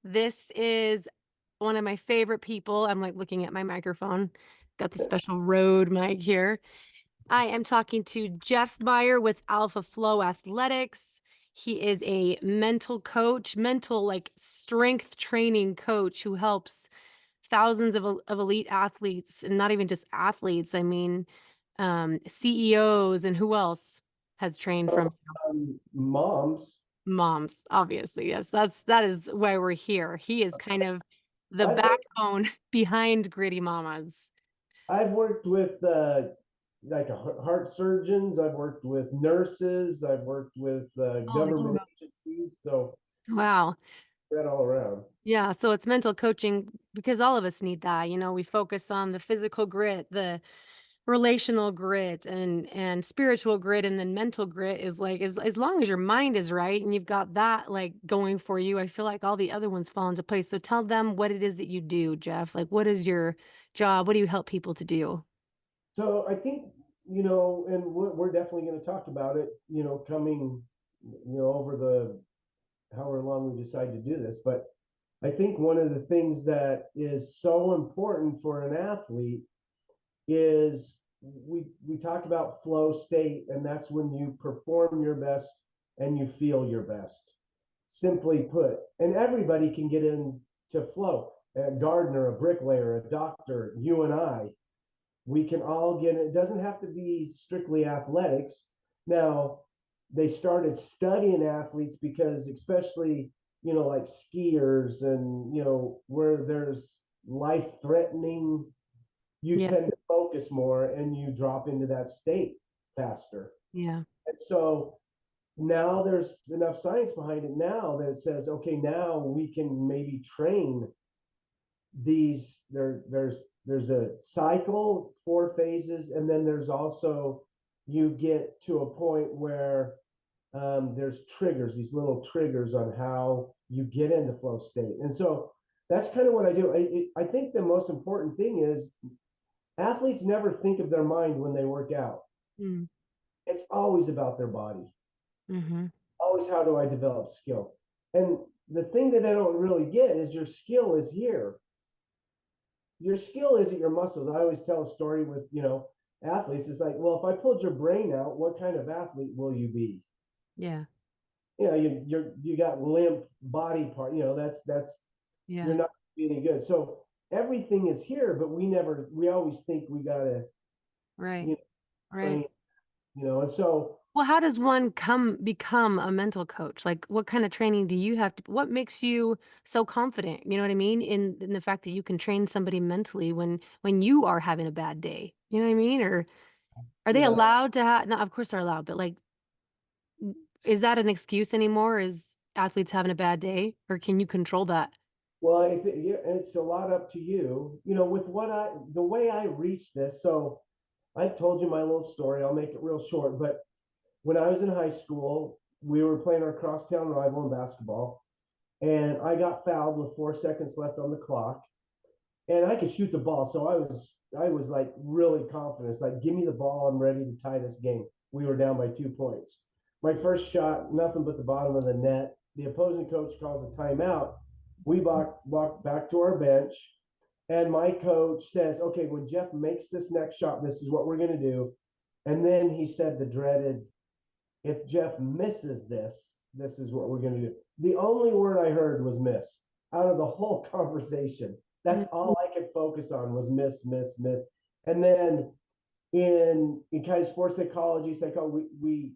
This is one of my favorite people. I'm like looking at my microphone. Got the special Rode mic here. I am talking to Jeff Meyer with Alpha Flow Athletics. He is a mental coach, mental like strength training coach who helps thousands of elite athletes, and not even just athletes. I mean, CEOs and who else has trained Oh, from moms. moms, obviously. Yes, that is why we're here. He is kind of the I've worked, backbone behind Gritty Mamas. I've worked with like heart surgeons. I've worked with nurses. I've worked with Holy government cow. agencies. So Wow. spread all around. Yeah, so it's mental coaching because all of us need that. We focus on the physical grit, the relational grit and spiritual grit, and then mental grit is like as long as your mind is right and you've got that like going for you, I feel like all the other ones fall into place. So tell them what it is that you do, Jeff. Like, what is your job? What do you help people to do? So I think, and we're definitely going to talk about it, coming, over the however long we decide to do this. But I think one of the things that is so important for an athlete is we talk about flow state, and that's when you perform your best and you feel your best. Simply put, and everybody can get into flow. A gardener, a bricklayer, a doctor, you and I, we can all get it. It doesn't have to be strictly athletics. Now, they started studying athletes because, especially, like skiers and, where there's life threatening, you Yeah, tend to focus more and you drop into that state faster. yeah, And so now there's enough science behind it now that says, okay, now we can maybe train these. There's a cycle, 4 phases, and then there's also you get to a point where there's triggers, these little triggers on how you get into flow state. And so that's kind of what I do. I think the most important thing is athletes never think of their mind when they work out. mm, It's always about their body. mm-hmm. Always, how do I develop skill? And the thing that I don't really get is your skill is here. Your skill isn't your muscles. I always tell a story with, athletes. It's like, well, if I pulled your brain out, what kind of athlete will you be? Yeah, You got limp body part. That's you're yeah, not any good. So everything is here, but we always think we gotta, right, you know, right. train, and so Well, how does one become a mental coach? Like, what kind of training do you have to, what makes you so confident? You know what I mean? In the fact that you can train somebody mentally when you are having a bad day. You know what I mean? Or are they yeah. allowed to have, no, of course they're allowed, but like, is that an excuse anymore? Is athletes having a bad day? Or can you control that? Well, yeah, it's a lot up to you. With the way I reach this. So I've told you my little story. I'll make it real short. But when I was in high school, we were playing our crosstown rival in basketball, and I got fouled with 4 seconds left on the clock, and I could shoot the ball. So I was like really confident. It's like, give me the ball. I'm ready to tie this game. We were down by 2 points. My first shot, nothing but the bottom of the net. The opposing coach calls a timeout. We walk back to our bench, and my coach says, okay, when Jeff makes this next shot, this is what we're going to do. And then he said the dreaded, if Jeff misses this, this is what we're going to do. The only word I heard was miss out of the whole conversation. That's all I could focus on was miss, miss, miss. And then in kind of sports psychology, we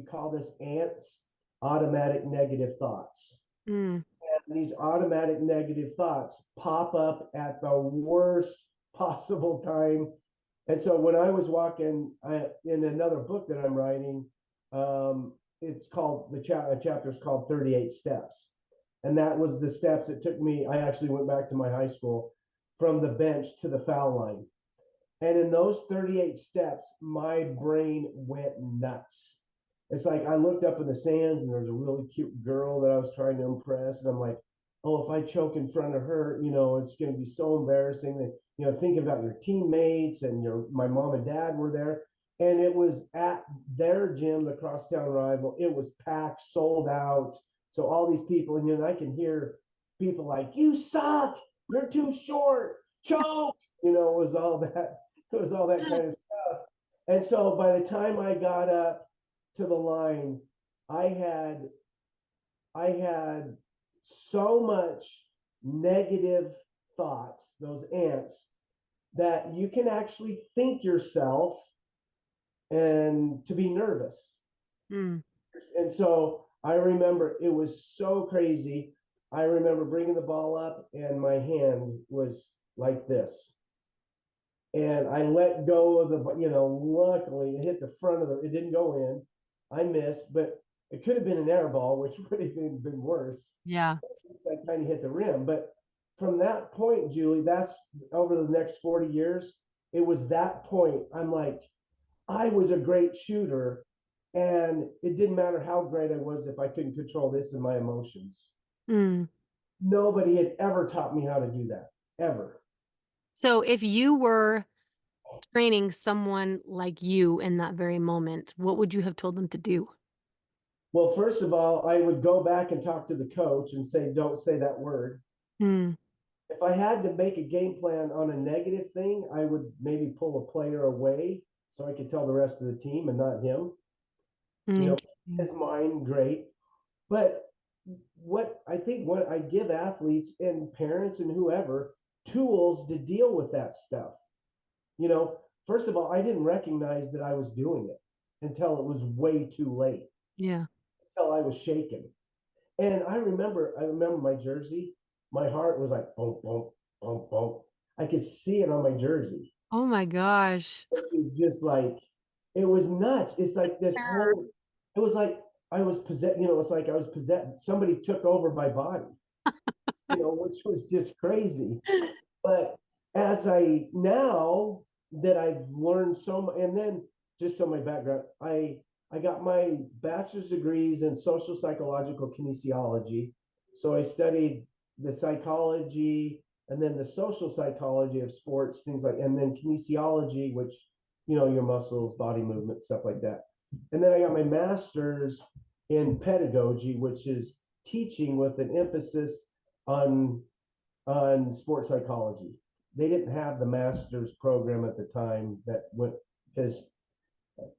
call this ants, automatic negative thoughts. Mm, And these automatic negative thoughts pop up at the worst possible time. And so when I was walking in another book that I'm writing, it's called the chapter is called 38 Steps, and that was the steps it took me. I actually went back to my high school from the bench to the foul line, and in those 38 steps, my brain went nuts. It's like I looked up in the sands and there's a really cute girl that I was trying to impress. And I'm like, oh, if I choke in front of her, it's going to be so embarrassing. That, think about your teammates and my mom and dad were there. And it was at their gym, the crosstown rival. It was packed, sold out, So all these people, and I can hear people like, "You suck, you're too short, choke." It was all that. It was all that kind of stuff. And so by the time I got up to the line, I had I had so much negative thoughts, those ants, that you can actually think yourself and to be nervous. Mm. And so I remember it was so crazy. I remember bringing the ball up and my hand was like this. And I let go of luckily it hit the front of it didn't go in. I missed, but it could have been an air ball, which would have been worse. Yeah. I kind of hit the rim. But from that point, Julie, that's over the next 40 years. It was that point. I'm like, I was a great shooter, and it didn't matter how great I was if I couldn't control this and my emotions. Mm. Nobody had ever taught me how to do that, ever. So if you were training someone like you in that very moment, what would you have told them to do? Well, first of all, I would go back and talk to the coach and say, don't say that word. Mm. If I had to make a game plan on a negative thing, I would maybe pull a player away so I could tell the rest of the team and not him. Interesting. His mind, great. But what I give athletes and parents and whoever tools to deal with that stuff. First of all, I didn't recognize that I was doing it until it was way too late, Yeah. until I was shaken. And I remember my jersey. My heart was like boom, boom, boom, boom. I could see it on my jersey. Oh my gosh. It was just like it was nuts. It's like this Terror. whole. It was like I was possessed. It's like I was possessed. Somebody took over my body. Which was just crazy. But as I now that I've learned so much, and then just so my background, I got my bachelor's degrees in social psychological kinesiology. So I studied the psychology and then the social psychology of sports, things like, and then kinesiology, which your muscles, body movement, stuff like that. And then I got my master's in pedagogy, which is teaching with an emphasis on sports psychology. They didn't have the master's program at the time that went because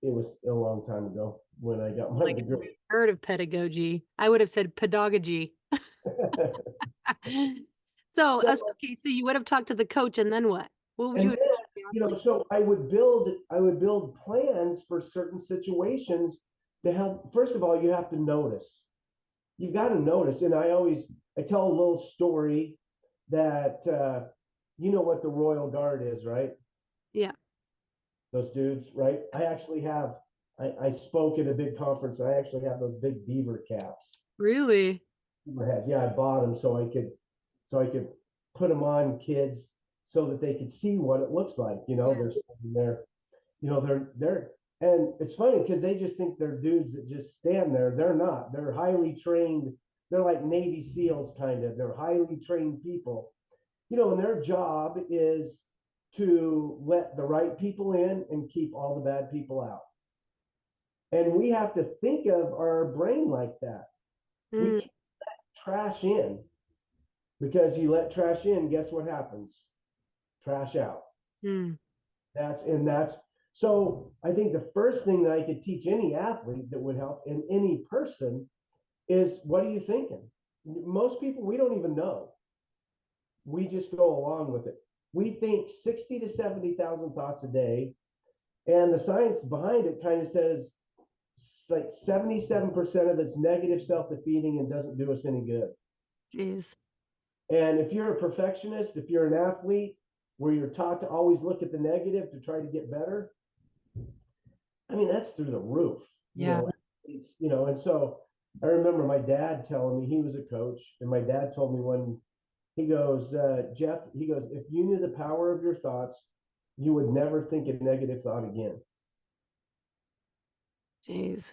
it was a long time ago when I got my Like I've degree. heard of pedagogy. I would have said pedagogy. So, So okay, so you would have talked to the coach and then what? What would you and have then told the athlete? so I would build plans for certain situations to help. First of all, you have to notice. You've got to notice. And I tell a little story that you know what the Royal Guard is, right? Yeah. Those dudes, right? I spoke at a big conference. And I actually have those big beaver caps. Really? Beaver hats. Yeah, I bought them so I could put them on kids so that they could see what it looks like. Yeah. They're standing there. They're and it's funny because they just think they're dudes that just stand there. They're not. They're highly trained. They're like Navy SEALs kind of. They're highly trained people. And their job is to let the right people in and keep all the bad people out. And we have to think of our brain like that. We Mm, can't trash in because you let trash in, guess what happens? Trash out. mm, That's so I think the first thing that I could teach any athlete that would help in any person is what are you thinking? Most people we don't even know. We just go along with it. We think 60 to 70,000 thoughts a day. And the science behind it kind of says like 77% of it's negative, self defeating, and doesn't do us any good. jeez. And if you're a perfectionist, if you're an athlete where you're taught to always look at the negative to try to get better, I mean, that's through the roof, Yeah. and so I remember my dad telling me he was a coach, and my dad told me when he goes, Jeff, he goes, if you knew the power of your thoughts, you would never think a negative thought again. Jeez.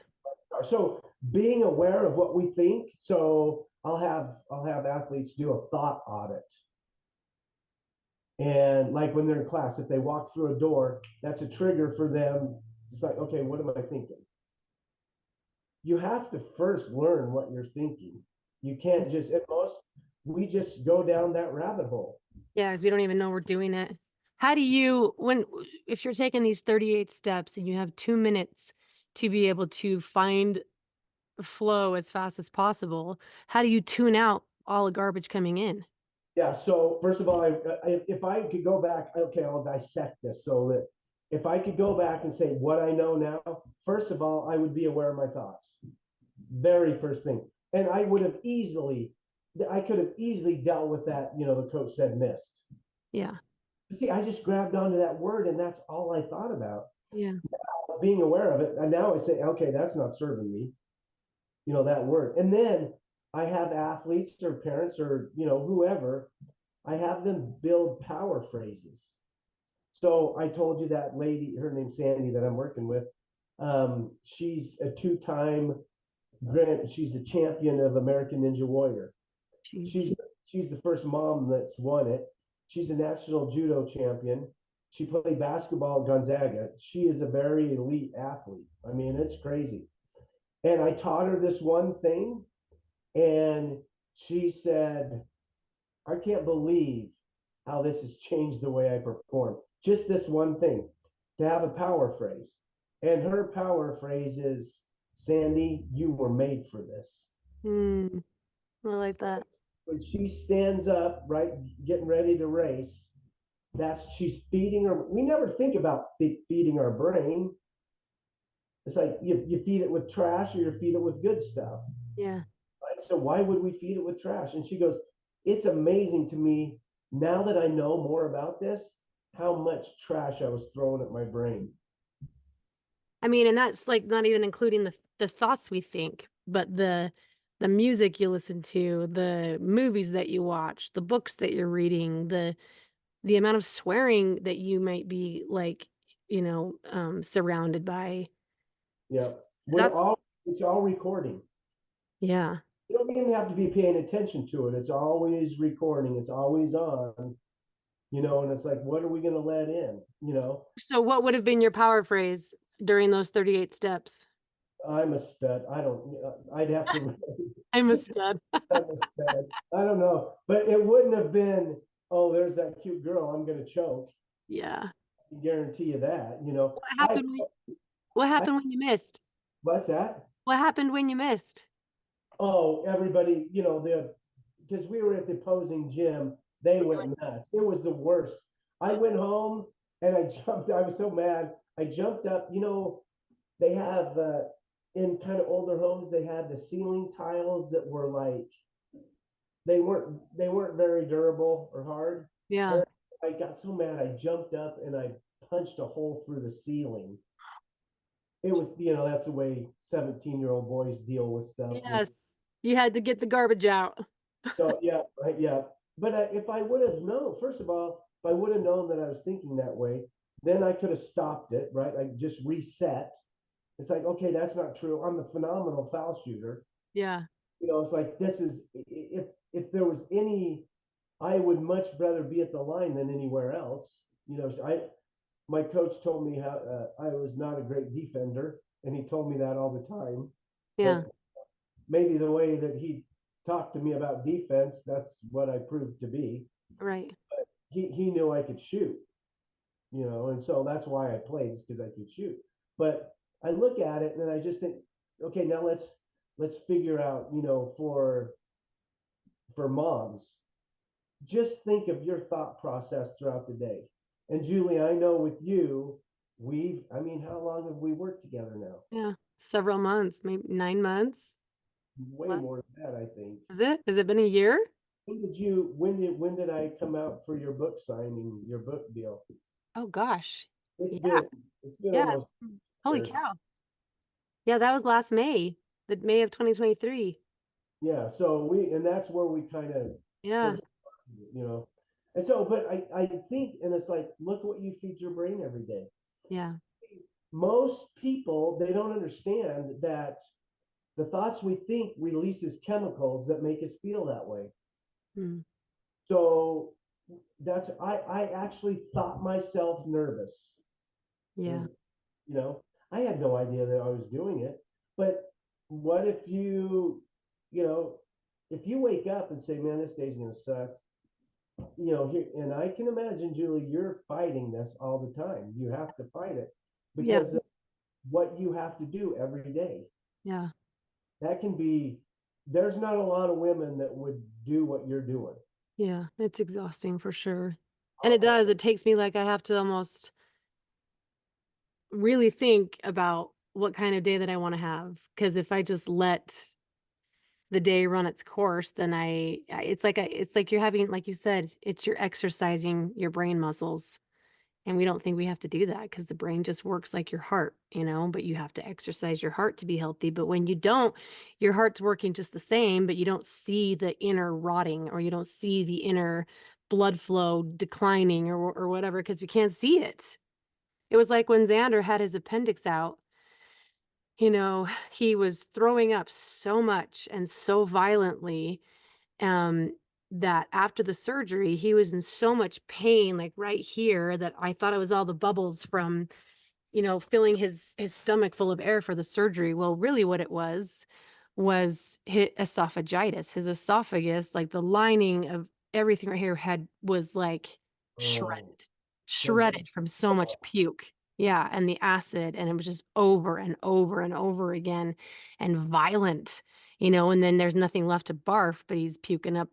So being aware of what we think. So I'll have athletes do a thought audit. And like when they're in class, if they walk through a door, that's a trigger for them. It's like, okay, what am I thinking? You have to first learn what you're thinking. You can't just, at most, we just go down that rabbit hole. Yeah, because we don't even know we're doing it. How do you when if you're taking these 38 steps and you have 2 minutes to be able to find flow as fast as possible, how do you tune out all the garbage coming in? Yeah. So first of all, if I could go back, okay, I'll dissect this. So that if I could go back and say what I know now, first of all, I would be aware of my thoughts. Very first thing. And I could have easily dealt with that, the coach said missed. Yeah. See, I just grabbed onto that word and that's all I thought about. Yeah. Being aware of it. And now I say, okay, that's not serving me, that word. And then I have athletes or parents or, whoever, I have them build power phrases. So I told you that lady, her name's Sandy, that I'm working with. She's a two-time she's the champion of American Ninja Warrior. Jeez. She's the first mom that's won it. She's a national judo champion. She played basketball at Gonzaga. She is a very elite athlete. I mean, it's crazy. And I taught her this one thing, and she said, I can't believe how this has changed the way I perform. Just this one thing, to have a power phrase. And her power phrase is, Sandy, you were made for this. Mm, I like So that. when she stands up, right, getting ready to race, she's feeding her. We never think about feeding our brain. It's like you feed it with trash or you feed it with good stuff. Yeah. Right? So why would we feed it with trash? And she goes, it's amazing to me now that I know more about this, how much trash I was throwing at my brain. I mean, and that's like not even including the thoughts we think, but the music you listen to, the movies that you watch, the books that you're reading, the amount of swearing that you might be like, surrounded by. Yeah. S- We're That's all it's all recording. yeah. You don't even have to be paying attention to it. It's always recording, it's always on, and it's like, what are we gonna let in? So what would have been your power phrase during those 38 steps? I'm a stud. I don't I'd have to I'm a stud. I'm a stud. I don't know. But it wouldn't have been, oh, there's that cute girl, I'm gonna choke. Yeah. I guarantee you that, What happened when what I happened when you missed? what's that? What happened when you missed? Oh, everybody, because we were at the opposing gym, they went nuts. It was the worst. I went home and I jumped. I was so mad. I jumped up. They have in kind of older homes, they had the ceiling tiles that were like they weren't very durable or hard. Yeah. And I got so mad. I jumped up and I punched a hole through the ceiling. It was, that's the way 17-year-old boys deal with stuff. Yes. You had to get the garbage out. So yeah, right, yeah. But if I would have known, first of all, if I would have known that I was thinking that way, then I could have stopped it, right? I just reset. It's like, okay, that's not true. I'm a phenomenal foul shooter. Yeah. It's like this is if there was any, I would much rather be at the line than anywhere else. My coach told me how I was not a great defender, and he told me that all the time. Yeah. But maybe the way that he talked to me about defense, that's what I proved to be. Right. He knew I could shoot, and so that's why I played, is because I could shoot. But I look at it and I just think, okay, now let's figure out, for moms, just think of your thought process throughout the day. And Julie, I know with you, I mean, how long have we worked together now? Yeah. Several months, maybe 9 months. Way What? more than that, I think. Is it? Has it been a year? When did I come out for your book signing, your book deal? Oh gosh. It's Yeah. been it's been Yeah. almost a Holy year. cow. Yeah, that was last May, the May of 2023. Yeah, so and that's where we kind of Yeah. first, you know. And so, but I think, and it's like, look what you feed your brain every day. Yeah. Most people, they don't understand that the thoughts we think releases chemicals that make us feel that way. Mm. So I actually thought myself nervous. Yeah. And, you know, I had no idea that I was doing it. But what if you know, if you wake up and say, man, this day's going to suck, here, and I can imagine, Julie, you're fighting this all the time. You have to fight it Yeah. because of what you have to do every day. Yeah. That can be, there's not a lot of women that would do what you're doing. Yeah. It's exhausting for sure. And it does. It takes me like I have to almost really think about what kind of day that I want to have. Because if I just let the day run its course, then it's like you're having, like you said, it's you're exercising your brain muscles. And we don't think we have to do that because the brain just works like your heart, but you have to exercise your heart to be healthy. But when you don't, your heart's working just the same, but you don't see the inner rotting or you don't see the inner blood flow declining or whatever because we can't see it. It was like when Xander had his appendix out, he was throwing up so much and so violently um, that after the surgery, he was in so much pain, like right here, that I thought it was all the bubbles from, filling his stomach full of air for the surgery. Well, really what it was his esophagitis. His esophagus, like the lining of everything right here was like Oh, shredded, because shredded from so much puke. Yeah, and the acid, and it was just over and over and over again and violent, and then there's nothing left to barf, but he's puking up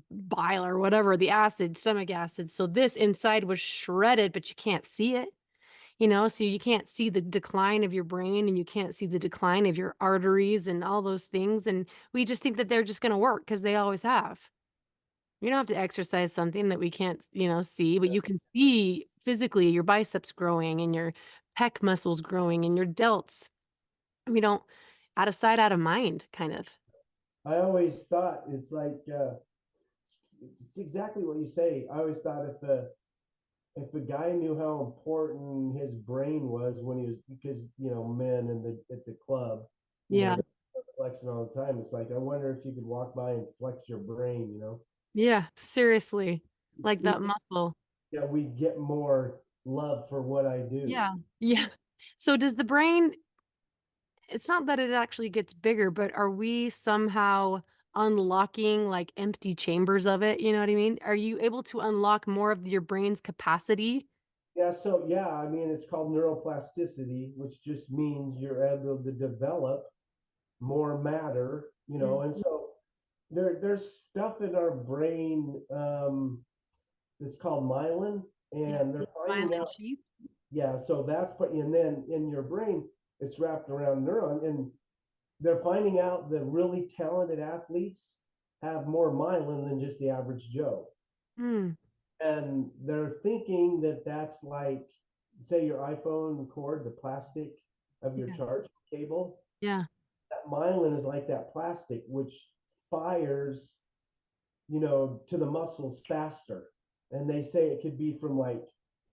bile or whatever, the acid, stomach acid. So this inside was shredded, but you can't see it. So you can't see the decline of your brain and you can't see the decline of your arteries and all those things. And we just think that they're just going to work because they always have. You don't have to exercise something that we can't, see, but you can see physically your biceps growing and your pec muscles growing and your delts. We don't out of sight, out of mind, kind of. I always thought it's like it's exactly what you say. I always thought if a guy knew how important his brain was when he was, because men in the at the club, Yeah. they're flexing all the time. It's like I wonder if you could walk by and flex your brain. Yeah. Seriously. It Like seems that muscle. that we get more love for what I do. Yeah. Yeah. So does the brain it's not that it actually gets bigger, but are we somehow unlocking like empty chambers of it? You know what I mean? Are you able to unlock more of your brain's capacity? Yeah, so yeah, I mean it's called neuroplasticity, which just means you're able to develop more matter, Mm. and so there's stuff in our brain that's called myelin, Yeah. and they're finding Myelin out, sheath. yeah, so and then in your brain it's wrapped around neuron, and they're finding out that really talented athletes have more myelin than just the average Joe. Mm. And they're thinking that that's like, say, your iPhone cord, the plastic of your Yeah. charge cable. Yeah. That myelin is like that plastic, which fires, to the muscles faster. And they say it could be from like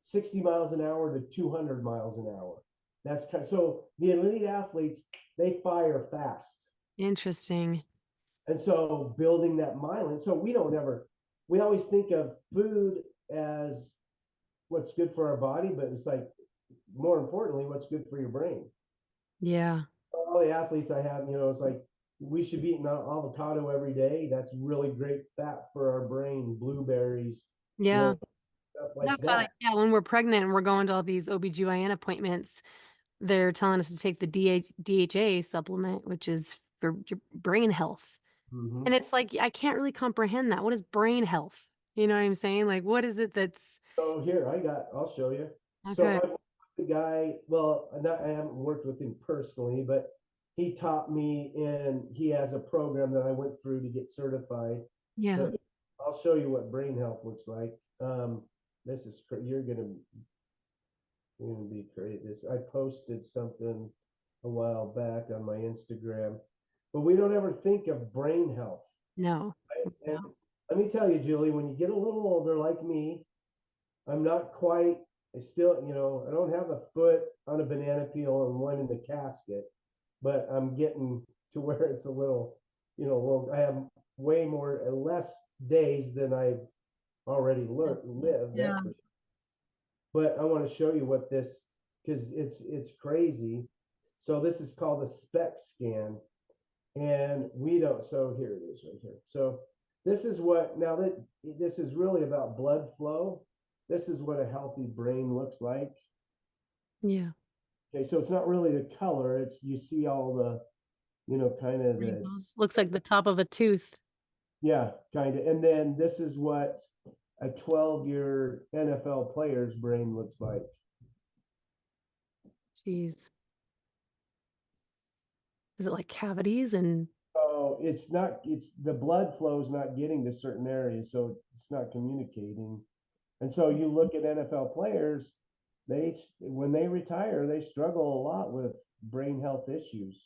60 miles an hour to 200 miles an hour. That's so the elite athletes, they fire fast. Interesting. And so building that myelin. So we always think of food as what's good for our body, but it's like more importantly, what's good for your brain. Yeah. All the athletes I have, it's like we should be eating avocado every day. That's really great fat for our brain. Blueberries, Yeah. stuff like That's why, that. like, yeah, when we're pregnant and we're going to all these OBGYN appointments, they're telling us to take the DHA supplement, which is for your brain health. Mm-hmm. And it's like, I can't really comprehend that. What is brain health? You know what I'm saying? Like, what is it that's So here I'll show you. So okay? I worked with the guy. Well, I haven't worked with him personally, but he taught me, and he has a program that I went through to get certified. Yeah. But I'll show you what brain health looks like. This is you're gonna be great. This I posted something a while back on my Instagram, but we don't ever think of brain health. No. And let me tell you, Julie, when you get a little older, like me, I'm not quite. I still, I don't have a foot on a banana peel and one in the casket, but I'm getting to where it's a little, I have way more less days than I've already lived. Yeah. That's for sure. But I want to show you what this, because it's crazy. So this is called a SPEC scan, And we don't. So here it is right here. So this is what, now that this is really about blood flow, this is what a healthy brain looks like. Yeah. Okay, so it's not really the color, it's you see all the, kind of the, Wrinkles. Looks like the top of a tooth. yeah, kind of. And then this is what a 12-year NFL player's brain looks like. Jeez. Is it like cavities and Oh, it's not, it's the blood flow is not getting to certain areas, so it's not communicating. And so you look at NFL players, when they retire, they struggle a lot with brain health issues.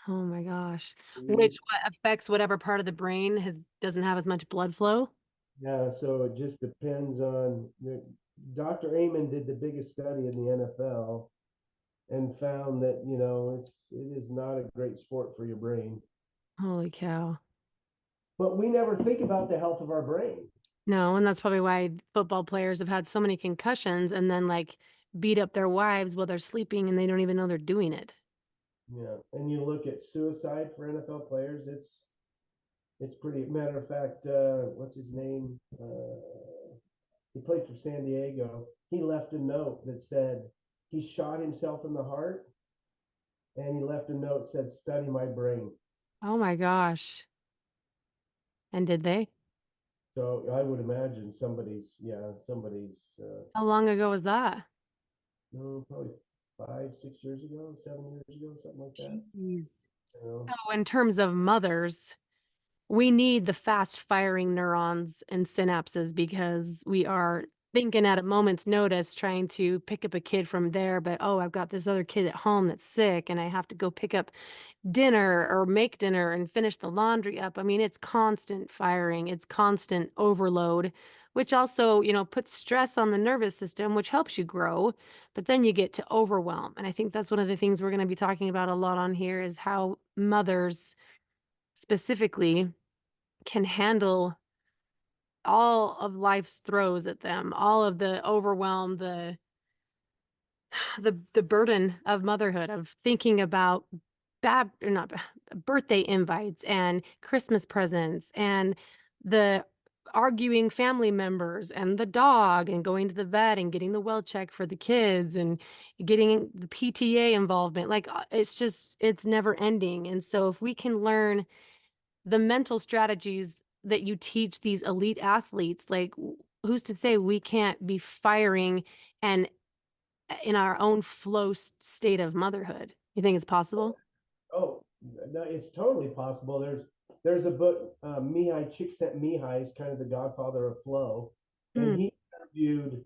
oh my gosh. Which You- what affects whatever part of the brain has doesn't have as much blood flow? Yeah, so it just depends on Dr. Amen did the biggest study in the NFL and found that, it is not a great sport for your brain. Holy cow. But we never think about the health of our brain. No, and that's probably why football players have had so many concussions and then like beat up their wives while they're sleeping and they don't even know they're doing it. Yeah. And you look at suicide for NFL players, it's pretty, matter of fact, what's his name? He played for San Diego. He left a note that said he shot himself in the heart, and he left a note that said, "Study my brain." Oh my gosh. And did they? So I would imagine somebody's How long ago was that? no, probably 5, 6 years ago, 7 years ago, something like that. Jeez. You know, So in terms of mothers, we need the fast firing neurons and synapses because we are thinking at a moment's notice trying to pick up a kid from there, but oh, I've got this other kid at home that's sick and I have to go pick up dinner or make dinner and finish the laundry up. I mean, it's constant firing, it's constant overload, which also, puts stress on the nervous system, which helps you grow, but then you get to overwhelm. And I think that's one of the things we're going to be talking about a lot on here is how mothers specifically can handle all of life's throws at them, all of the overwhelm, the burden of motherhood, of thinking about bad or not birthday invites and Christmas presents and the arguing family members and the dog and going to the vet and getting the well check for the kids and getting the PTA involvement. Like it's just it's never ending. And so if we can learn the mental strategies that you teach these elite athletes, like who's to say we can't be firing and in our own flow state of motherhood? You think it's possible? oh, no, it's totally possible. There's a book, Mihai Csikszentmihalyi is kind of the godfather of flow, and Mm, he interviewed,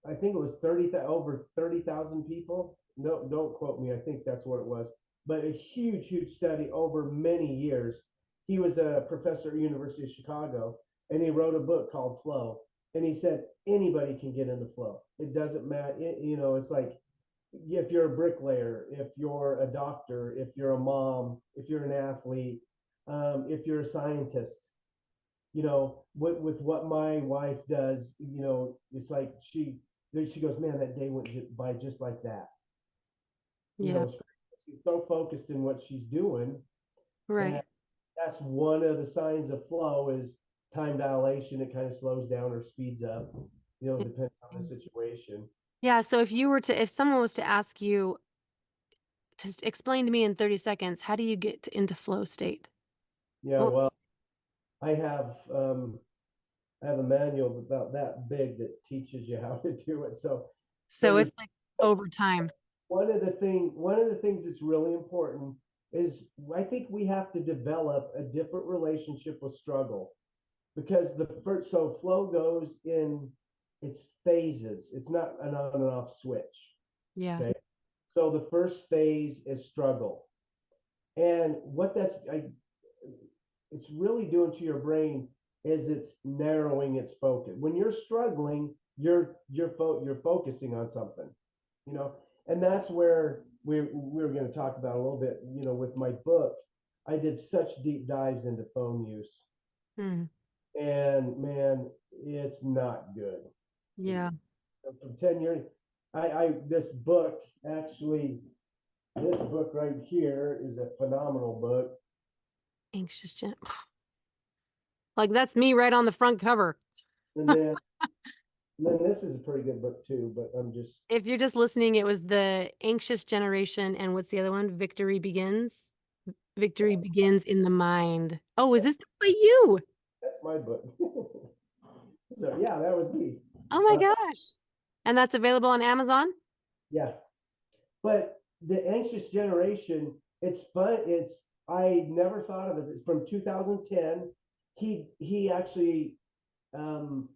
I think it was over 30,000 people. No, don't quote me. I think that's what it was. But a huge, huge study over many years. He was a professor at University of Chicago, and he wrote a book called Flow. And he said anybody can get into flow. It doesn't matter. It's like if you're a bricklayer, if you're a doctor, if you're a mom, if you're an athlete, if you're a scientist, with what my wife does, it's like she goes, man, that day went by just like that. yeah, She's so focused in what she's doing, and right. that's one of the signs of flow is time dilation. It kind of slows down or speeds up, depends on the Interesting. situation. Yeah, so if someone was to ask you to explain to me in 30 seconds, how do you get into flow state? Yeah, Well, well, I have um, I have a manual about that big that teaches you how to do it. So so it's there's like over time. one of the things that's really important is I think we have to develop a different relationship with struggle because the first so flow goes in its phases. It's not an on and off switch. Yeah. Okay. So the first phase is struggle. And what it's really doing to your brain is it's narrowing its focus. When you're struggling, you're focusing on something, you know, and that's where we're going to talk about a little bit. With my book, I did such deep dives into phone use, Mm, and man, it's not good. yeah. From 10 years, I this book actually, this book right here is a phenomenal book. Anxious Gen. Like that's me right on the front cover. And then this is a pretty good book too, but I'm just If you're just listening, it was The Anxious Generation and what's the other one? Victory Begins. Victory Begins in the Mind. Oh, is this by you? that's my book. So yeah, that was me. Oh my Uh, gosh. And that's available on Amazon? yeah, but the anxious generation, it's fun. It's I never thought of it. It's from 2010. He actually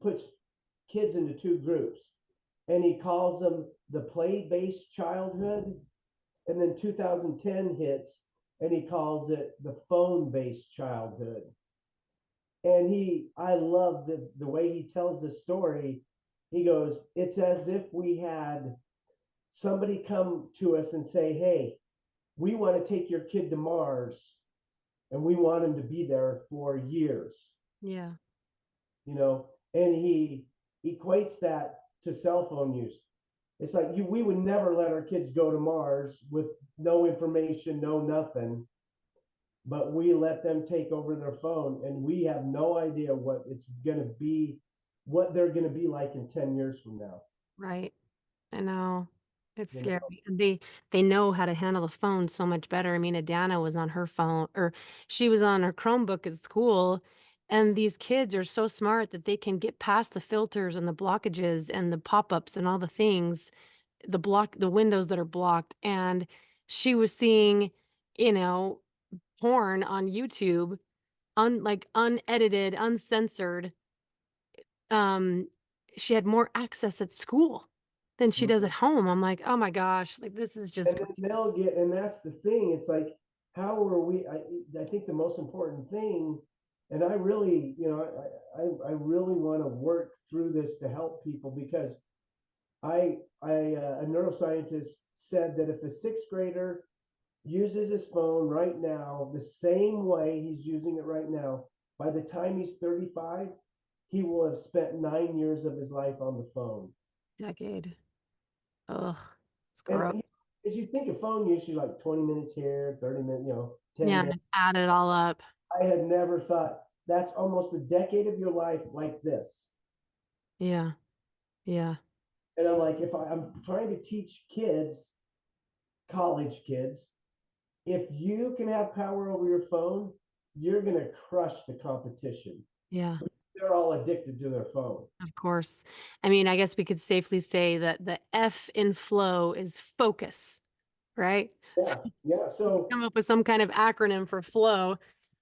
puts kids into two groups, and he calls them the play-based childhood. And then 2010 hits, and he calls it the phone-based childhood. And I love the way he tells the story. He goes, it's as if we had somebody come to us and say, hey, we want to take your kid to Mars and we want him to be there for years, Yeah. and he equates that to cell phone use. It's like we would never let our kids go to Mars with no information, no nothing, but we let them take over their phone and we have no idea what it's going to be, what they're going to be like in 10 years from now. Right. I know. It's You know, scary. And they know how to handle the phone so much better. I mean, Adana was on her phone or she was on her Chromebook at school, and these kids are so smart that they can get past the filters and the blockages and the pop-ups and all the things, the windows that are blocked. And she was seeing, you know, porn on YouTube, like unedited, uncensored. um she had more access at school than she does at home. I'm like, oh my gosh, like this is and just then they'll get, and that's the thing. It's like, how are we? I think the most important thing, and I really, I really want to work through this to help people because a neuroscientist said that if a sixth grader uses his phone right now the same way he's using it right now, by the time he's 35, he will have spent 9 years of his life on the phone. decade. Ugh, it's gross. And as you think of phone use, you're like 20 minutes here, 30 minutes, 10 Yeah, minutes. and add it all up. I had never thought that's almost a decade of your life like this. Yeah, yeah, And I'm like, I'm trying to teach kids, college kids, if you can have power over your phone, you're going to crush the competition. yeah, They're all addicted to their phone. of course. I mean, I guess we could safely say that the F in flow is focus, right? So Yeah. Yeah. we could So, come up with some kind of acronym for flow.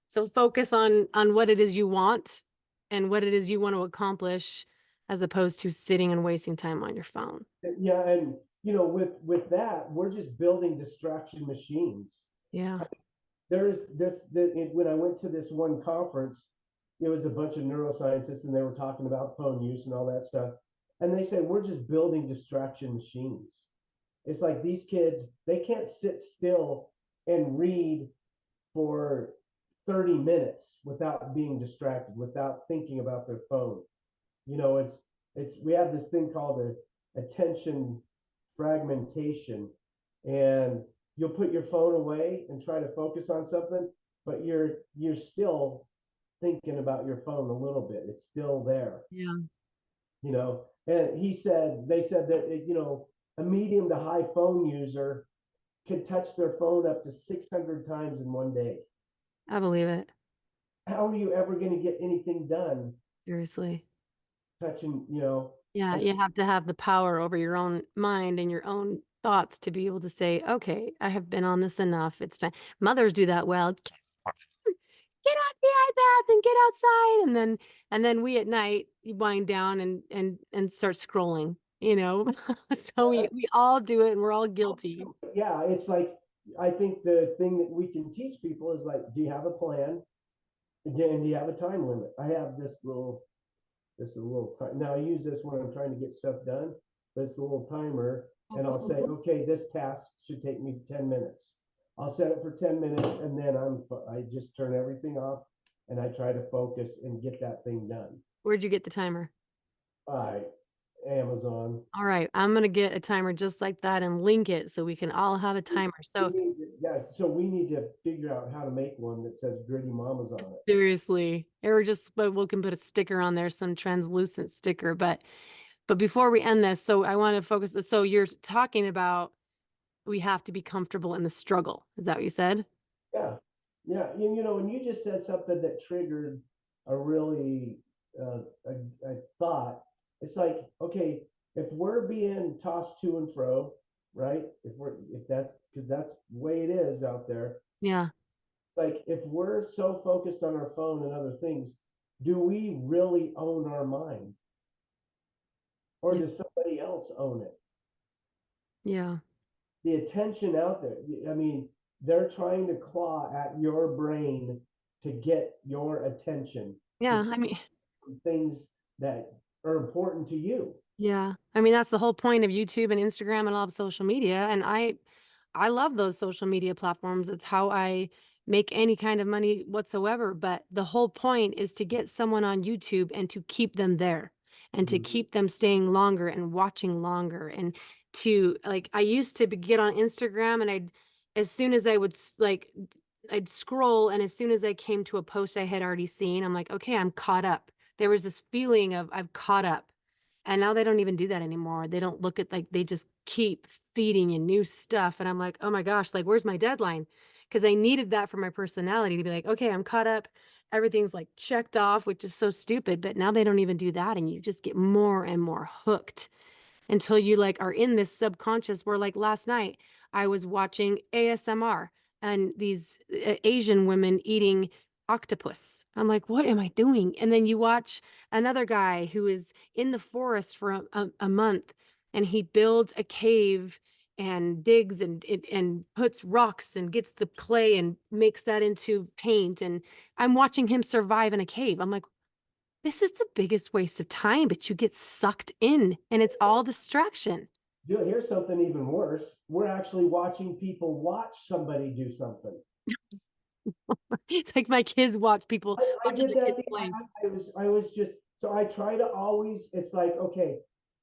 So focus on what it is you want and what it is you want to accomplish, as opposed to sitting and wasting time on your phone. yeah. And, with that, we're just building distraction machines. Yeah. There's when I went to this one conference, it was a bunch of neuroscientists and they were talking about phone use and all that stuff. And they say, we're just building distraction machines. It's like these kids, they can't sit still and read for 30 minutes without being distracted, without thinking about their phone. We have this thing called attention fragmentation, and you'll put your phone away and try to focus on something, but you're still thinking about your phone a little bit. It's still there, Yeah. And they said that a medium to high phone user could touch their phone up to 600 times in one day. I believe it. How are you ever going to get anything done Seriously. touching, Yeah, I you have to have the power over your own mind and your own thoughts to be able to say, okay, I have been on this enough. It's time. Mothers do that well. Get off the iPads and get outside. And then we at night wind down and start scrolling, you know. So we all do it and we're all guilty. yeah, it's like, I think the thing that we can teach people is like, do you have a plan? And do you have a time limit? I have this little time. Now I use this when I'm trying to get stuff done, but it's a little timer, and I'll say, okay, this task should take me 10 minutes. I'll set it for 10 minutes, and then I just turn everything off and I try to focus and get that thing done. Where'd you get the timer? I Amazon. All right, I'm gonna get a timer just like that and link it so we can all have a timer. So Yeah, so we need to figure out how to make one that says Gritty Mamas on it. seriously, or just but we can put a sticker on there, some translucent sticker. But before we end this, so I want to focus. So you're talking about we have to be comfortable in the struggle. Is that what you said? Yeah, yeah. And you just said something that triggered a really a thought. It's like, okay, if we're being tossed to and fro, right? If that's because that's the way it is out there. Yeah, Like if we're so focused on our phone and other things, do we really own our mind, or yeah, does somebody else own it? yeah, The attention out there. I mean, they're trying to claw at your brain to get your attention, to yeah. keep I mean, things that are important to you. yeah. I mean, that's the whole point of YouTube and Instagram and all of social media. And I love those social media platforms. It's how I make any kind of money whatsoever. But the whole point is to get someone on YouTube and to keep them there and to Mhm. keep them staying longer and watching longer. And to like, I used to get on Instagram and as soon as I would I'd scroll and as soon as I came to a post I had already seen, I'm like, okay, I'm caught up. There was this feeling of I've caught up. And now they don't even do that anymore. They don't look at like they just keep feeding you new stuff. And I'm like, oh my gosh, like where's my deadline? Because I needed that for my personality to be like, okay, I'm caught up. Everything's like checked off, which is so stupid. But now they don't even do that. And you just get more and more hooked until you like are in this subconscious where like last night I was watching ASMR and these Asian women eating octopus. I'm like, what am I doing? And then you watch another guy who is in the forest for a month and he builds a cave and digs and puts rocks and gets the clay and makes that into paint. And I'm watching him survive in a cave. I'm like, this is the biggest waste of time, but you get sucked in and it's all distraction. Here's something even worse. We're actually watching people watch somebody do something. It's like my kids watch people I watch did other that. kids play. I was just so I try to always. It's like, okay,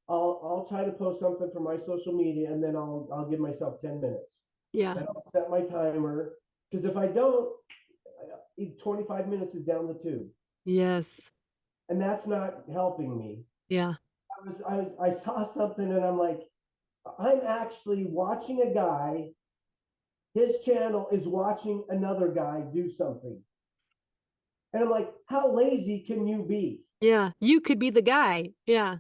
I'll try to post something for my social media, and then I'll give myself 10 minutes, Yeah. and I'll set my timer, because if I don't, 25 minutes is down the tube, Yes. and that's not helping me. Yeah. I saw something, and I'm like, I'm actually watching a guy. His channel is watching another guy do something, and I'm like, how lazy can you be? Yeah. You could be the guy. Yeah.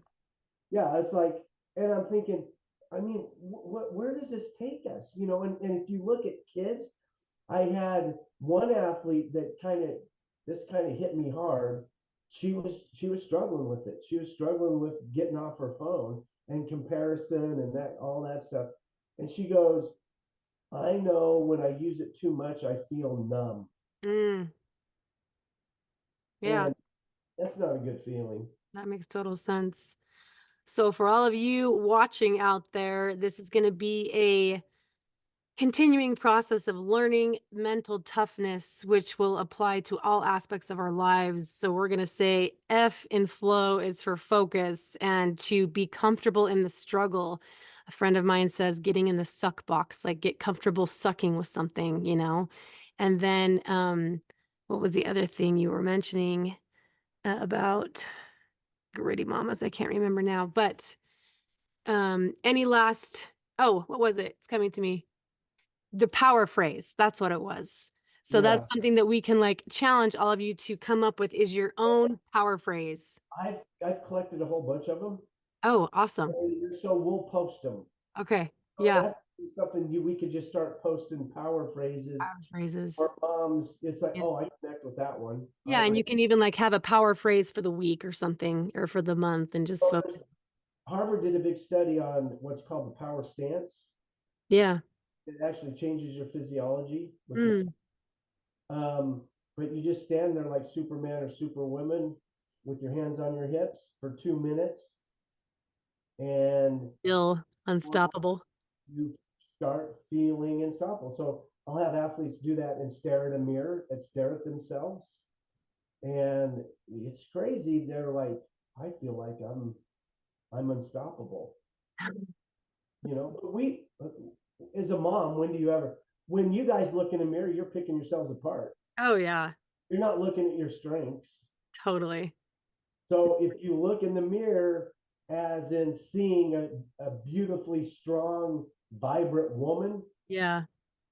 Yeah, it's like, and I'm thinking, I mean, where does this take us? And if you look at kids, I had one athlete that this kind of hit me hard. She was struggling with it. She was struggling with getting off her phone and comparison and that all that stuff. And she goes, I know when I use it too much, I feel numb. Mm. Yeah. And that's not a good feeling. That makes total sense. So for all of you watching out there, this is going to be a continuing process of learning mental toughness, which will apply to all aspects of our lives. So we're going to say F in flow is for focus and to be comfortable in the struggle. A friend of mine says getting in the suck box, like get comfortable sucking with something, you know? And then what was the other thing you were mentioning about gritty mamas? I can't remember now, but any last, oh, what was it? It's coming to me, the power phrase, that's what it was. So that's Yeah, something that we can like challenge all of you to come up with is your own power phrase. I've collected a whole bunch of them, Oh, awesome. so we'll post them. Okay. Oh, Yeah. that's something we could just start posting power phrases Power phrases. for moms. It's like, Yeah. oh, I connect with that one. Yeah. And you can even like have a power phrase for the week or something or for the month and just Well, focus. Harvard did a big study on what's called the power stance. Yeah. It actually changes your physiology, which is, Mm, um, but you just stand there like Superman or Superwoman with your hands on your hips for 2 minutes, and still unstoppable. you start feeling unstoppable. So I'll have athletes do that and stare at a mirror and stare at themselves. And it's crazy. They're like, I feel like I'm I'm unstoppable. But as a mom, when you guys look in the mirror, you're picking yourselves apart. Oh yeah, You're not looking at your strengths. totally. So if you look in the mirror as in seeing a beautifully strong, vibrant woman, Yeah,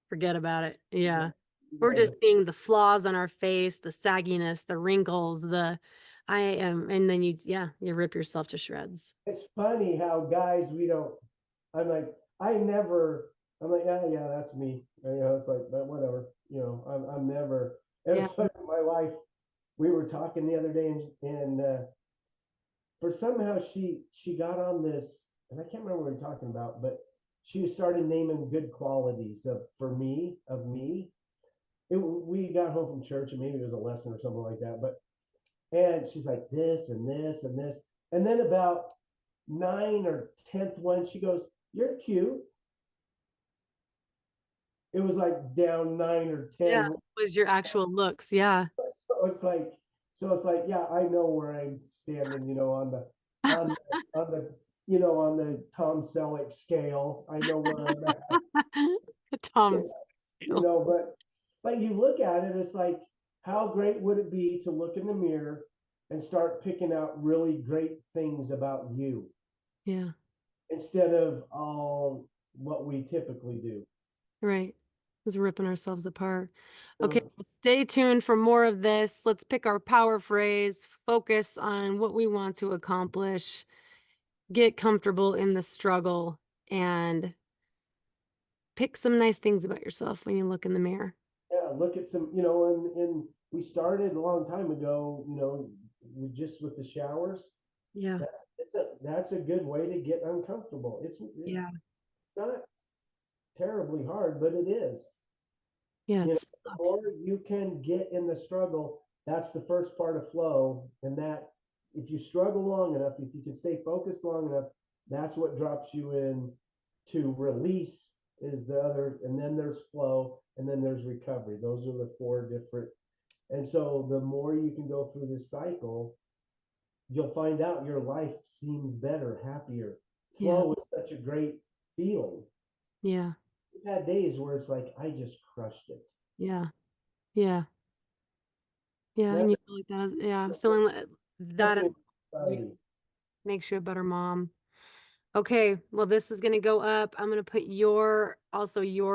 forget about it. you Yeah. We're guys are, just seeing the flaws on our face, the sagginess, the wrinkles, the I am and then yeah, you rip yourself to shreds. it's funny how guys we don't. I'm like, I never. I'm like, yeah, yeah, that's me. It's like, but whatever. I'm never. And Yeah. it's funny. My wife, we were talking the other day, and for somehow she got on this, and I can't remember what we were talking about, but she started naming good qualities of me. We got home from church, and maybe it was a lesson or something like that. But and she's like this and this and this, and then about nine or tenth one, she goes, "You're cute." It was like down nine or Yeah. 10. Was your actual looks. Yeah. So it's like, yeah, I know where I'm standing, on the Tom Selleck scale. I know where I'm at. Tom's scale. But you look at it, it's like, how great would it be to look in the mirror and start picking out really great things about you Yeah. instead of all what we typically do. Right. Just ripping ourselves apart. Okay, So well, stay tuned for more of this. Let's pick our power phrase, focus on what we want to accomplish, get comfortable in the struggle, and pick some nice things about yourself when you look in the mirror. yeah, look at some, and we started a long time ago, with the showers. Yeah. That's a good way to get uncomfortable. It's Yeah. not terribly hard, but it is. Yeah, it The sucks. more you can get in the struggle, that's the first part of flow. And that, if you struggle long enough, if you can stay focused long enough, that's what drops you in to release is the other, and then there's flow, and then there's recovery. Those are the four different. And so the more you can go through this cycle, you'll find out your life seems better, happier. Yeah. Flow is such a great feeling. Yeah. We've had days where it's like, I just crushed it. Yeah. Yeah. Yeah. And That's you feel like that, yeah, feeling like that especially in really society. makes you a better mom. Okay, well, this is gonna go up. I'm gonna put your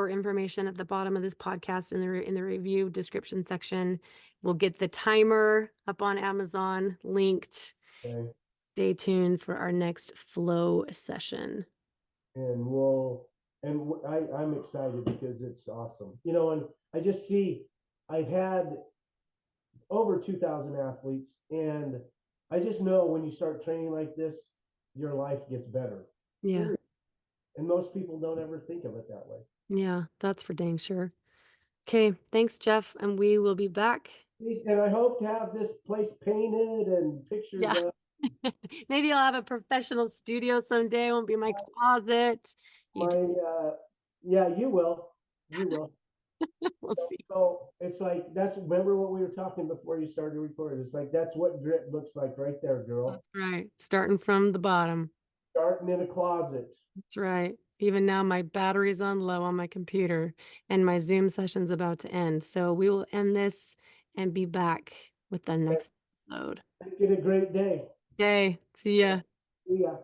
information at the bottom of this podcast in the review description section. We'll get the timer up on Amazon linked. Okay. Stay tuned for our next flow session. And I'm excited because it's awesome. And I just see I've had over 2,000 athletes, and I just know when you start training like this, your life gets better. Yeah, Period. And most people don't ever think of it that way. yeah, that's for dang sure. Okay, thanks, Jeff, and we will be back. And I hope to have this place painted and pictures Yeah. of Maybe I'll have a professional studio someday. It won't be my closet. You my. just, Yeah, you will. You will. we'll see. So it's like that's remember what we were talking before you started recording. It's like that's what grit looks like right there, That's girl. right. Starting from the bottom. Starting in a closet. That's right. Even now, my battery's on low on my computer and my Zoom session's about to end. So we will end this and be back with the next episode. Make it a great day. Okay. See ya. See ya.